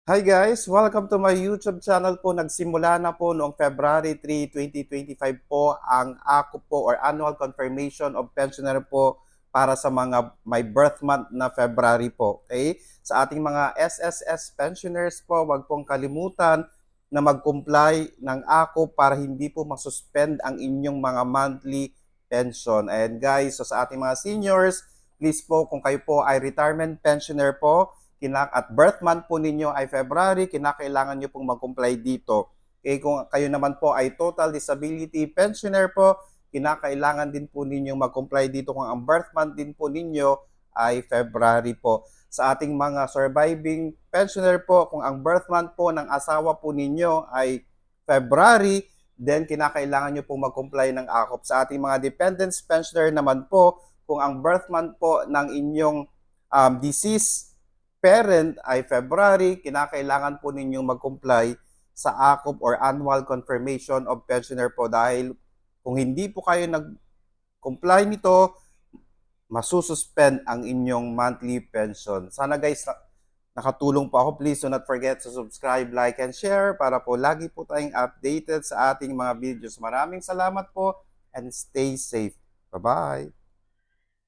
Hi guys! Welcome to my YouTube channel po. Nagsimula na po noong February 3, 2025 po ang ako po or annual confirmation of pensioner po para sa mga may birth month na February po. Okay? Sa ating mga SSS pensioners po, wag pong kalimutan na mag-comply ng ako para hindi po masuspend ang inyong mga monthly pension. And guys, so sa ating mga seniors, please po kung kayo po ay retirement pensioner po, at birth month po ninyo ay February, kinakailangan nyo pong mag-comply dito. Okay, kung kayo naman po ay total disability pensioner po, kinakailangan din po ninyo mag-comply dito kung ang birth month din po ninyo ay February po. Sa ating mga surviving pensioner po, kung ang birth month po ng asawa po ninyo ay February, then kinakailangan nyo pong mag-comply ng AKOP. Sa ating mga dependents pensioner naman po, kung ang birth month po ng inyong deceased parent ay February, kinakailangan po ninyong mag-comply sa AKOP or Annual Confirmation of Pensioner po dahil kung hindi po kayo nag-comply nito, masususpend ang inyong monthly pension. Sana guys, nakatulong po ako. Please do not forget to subscribe, like, and share para po lagi po tayong updated sa ating mga videos. Maraming salamat po and stay safe. Bye-bye!